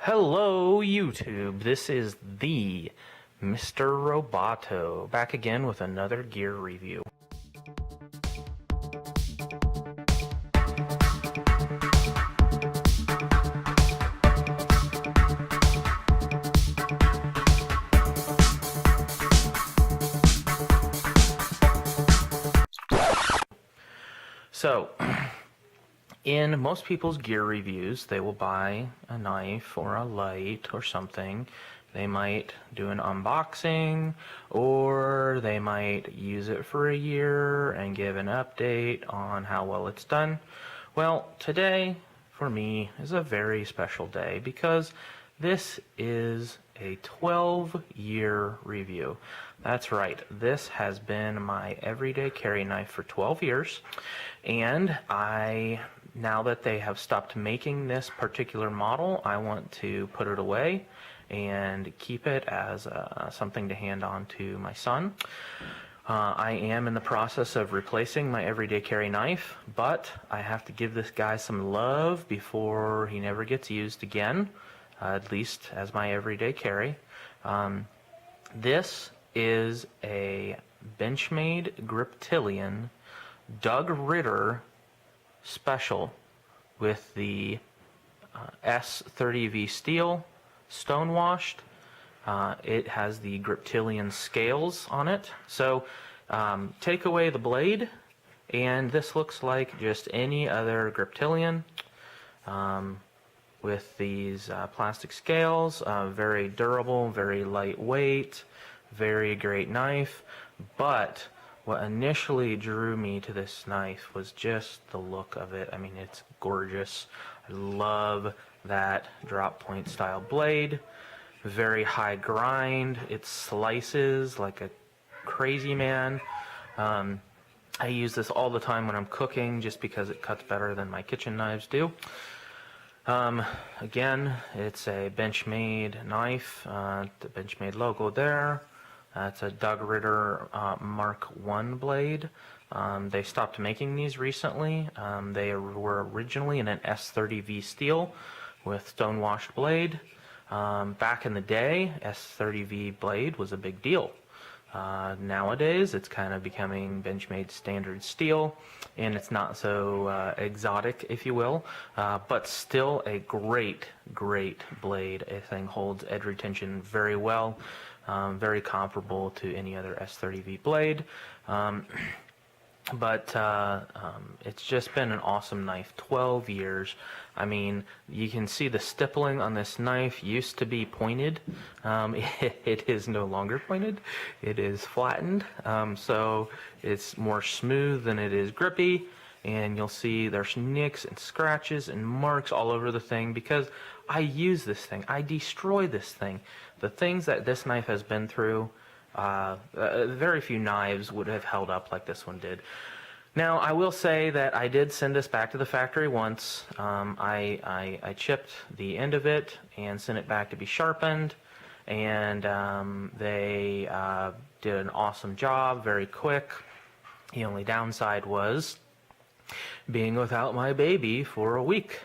Hello YouTube, this is the Mr. Roboto, back again with another gear review. So, in most people's gear reviews, they will buy a knife or a light or something. They might do an unboxing, or they might use it for a year and give an update on how well it's done. Well, today, for me, is a very special day because this is a 12-year review. That's right, this has been my everyday carry knife for 12 years, and now that they have stopped making this particular model, I want to put it away and keep it as something to hand on to my son. I am in the process of replacing my everyday carry knife, but I have to give this guy some love before he never gets used again, at least as my everyday carry. This is a Benchmade Griptilian Doug Ritter special with the S30V steel, stone washed. It has the Griptilian scales on it. So take away the blade and this looks like just any other Griptilian with these plastic scales. Very durable, very lightweight, very great knife. But what initially drew me to this knife was just the look of it. I mean, it's gorgeous. I love that drop point style blade. Very high grind. It slices like a crazy man. I use this all the time when I'm cooking just because it cuts better than my kitchen knives do. Again, it's a Benchmade knife. The Benchmade logo there. It's a Doug Ritter Mark 1 blade. They stopped making these recently. They were originally in an S30V steel with stone-washed blade. Back in the day, S30V blade was a big deal. Nowadays, it's kind of becoming Benchmade standard steel, and it's not so exotic, if you will, but still a great blade. This thing holds edge retention very well. Very comparable to any other S30V blade, but it's just been an awesome knife. 12 years. I mean, you can see the stippling on this knife used to be pointed. It is no longer pointed. It is flattened, so it's more smooth than it is grippy. And you'll see there's nicks and scratches and marks all over the thing because I use this thing. I destroy this thing. The things that this knife has been through, very few knives would have held up like this one did. Now, I will say that I did send this back to the factory once. I chipped the end of it and sent it back to be sharpened, and they did an awesome job, very quick. The only downside was being without my baby for a week.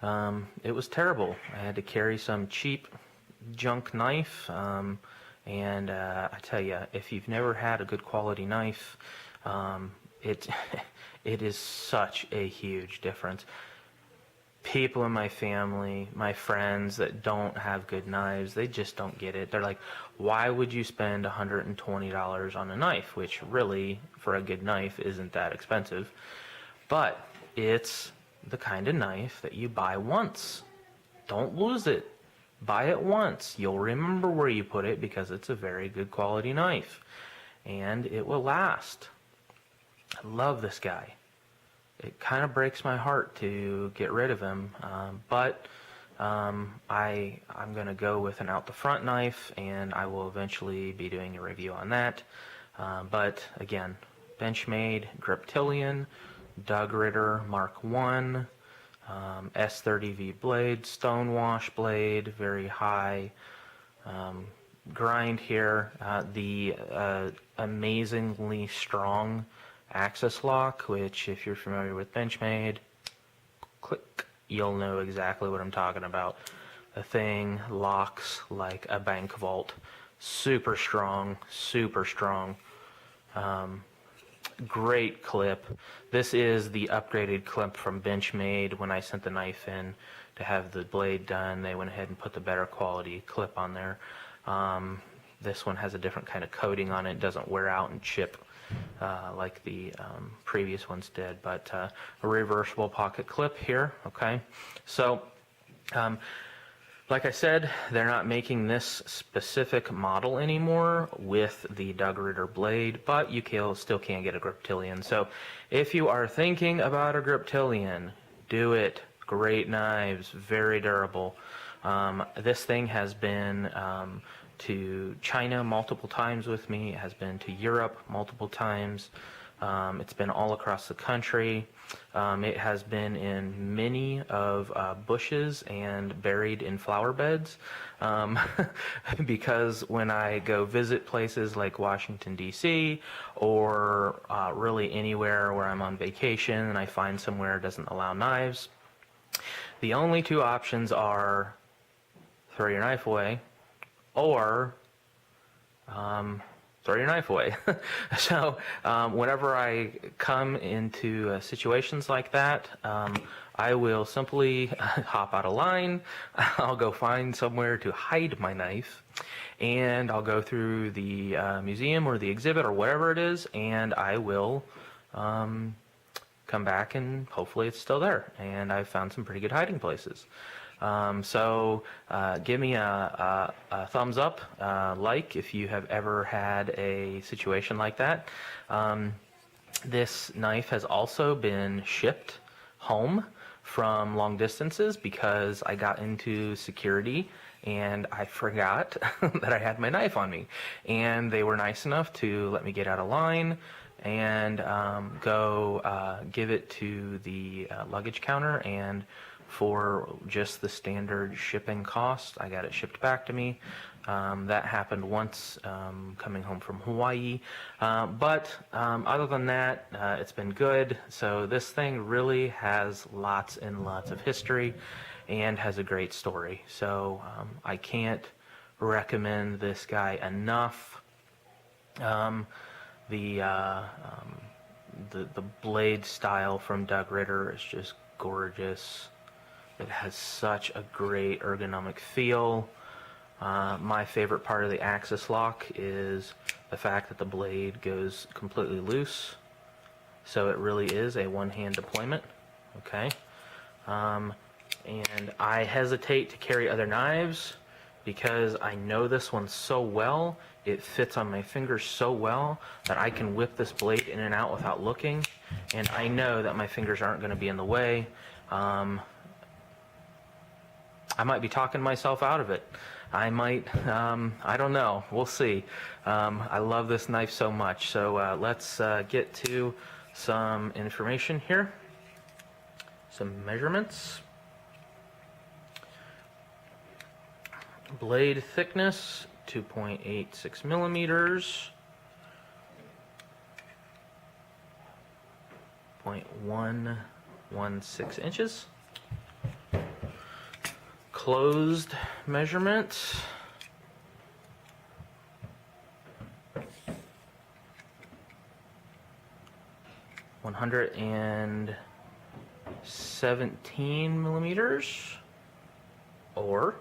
It was terrible. I had to carry some cheap junk knife, and I tell you, if you've never had a good quality knife, it is such a huge difference. People in my family, my friends that don't have good knives, they just don't get it. They're like, why would you spend $120 on a knife, which really, for a good knife, isn't that expensive. But it's the kind of knife that you buy once. Don't lose it. Buy it once. You'll remember where you put it because it's a very good quality knife. And it will last. I love this guy. It kind of breaks my heart to get rid of him. But I'm going to go with an out the front knife, and I will eventually be doing a review on that. But again, Benchmade Griptilian Doug Ritter Mark 1, S30V blade, stone wash blade, very high grind here. The amazingly strong axis lock, which if you're familiar with Benchmade, click, you'll know exactly what I'm talking about. The thing locks like a bank vault. Super strong, super strong. Great clip. This is the upgraded clip from Benchmade. When I sent the knife in to have the blade done, they went ahead and put the better quality clip on there. This one has a different kind of coating on it. It doesn't wear out and chip like the previous ones did, but a reversible pocket clip here. Okay, so like I said, they're not making this specific model anymore with the Doug Ritter blade, but you still can get a Griptilian. So if you are thinking about a Griptilian, do it. Great knives, very durable. This thing has been to China multiple times with me. It has been to Europe multiple times. It's been all across the country. It has been in many of bushes and buried in flower beds because when I go visit places like Washington, D.C. or really anywhere where I'm on vacation and I find somewhere that doesn't allow knives, the only two options are throw your knife away or throw your knife away. So whenever I come into situations like that, I will simply hop out of line. I'll go find somewhere to hide my knife, and I'll go through the museum or the exhibit or whatever it is, and I will come back and hopefully it's still there. And I've found some pretty good hiding places. So give me a thumbs up, like if you have ever had a situation like that. This knife has also been shipped home from long distances because I got into security and I forgot that I had my knife on me, and they were nice enough to let me get out of line and go give it to the luggage counter, and for just the standard shipping cost, I got it shipped back to me. That happened once coming home from Hawaii. But other than that, it's been good. So this thing really has lots and lots of history and has a great story. So I can't recommend this guy enough. The blade style from Doug Ritter is just gorgeous. It has such a great ergonomic feel. My favorite part of the axis lock is the fact that the blade goes completely loose. So it really is a one-hand deployment. Okay. And I hesitate to carry other knives because I know this one so well. It fits on my fingers so well that I can whip this blade in and out without looking. And I know that my fingers aren't going to be in the way. I might be talking myself out of it. I might, I don't know. We'll see. I love this knife so much. So let's get to some information here. Some measurements. Blade thickness, 2.86 millimeters. 0.116 inches. Closed measurement, 117 millimeters, or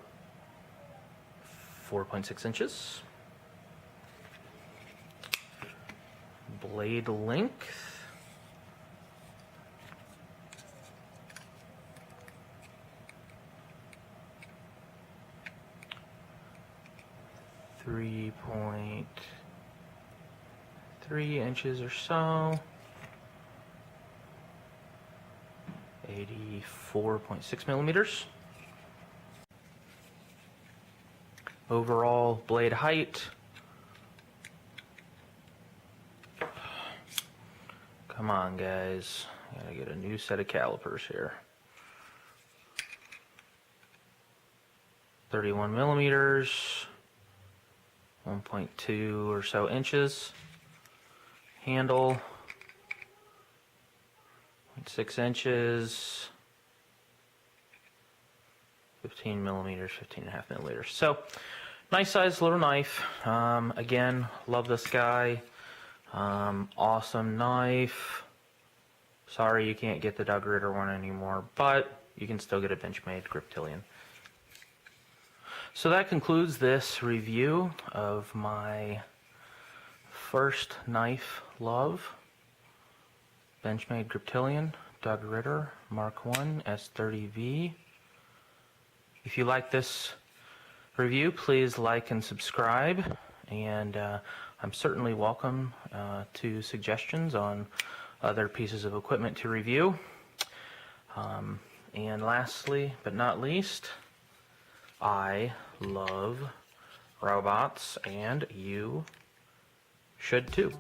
4.6 inches. Blade length, 3.3 inches or so. 84.6 millimeters. Overall blade height, come on guys, gotta get a new set of calipers here. 31 millimeters, 1.2 or so inches. Handle, 0.6 inches. 15 millimeters, 15.5 milliliters. So, nice size little knife. Again, love this guy. Awesome knife. Sorry you can't get the Doug Ritter one anymore, but you can still get a Benchmade Griptilian. So that concludes this review of my first knife love, Benchmade Griptilian, Doug Ritter Mark 1 S30V. If you like this review, please like and subscribe, and I'm certainly welcome to suggestions on other pieces of equipment to review. And lastly, but not least, I love robots, and you should too.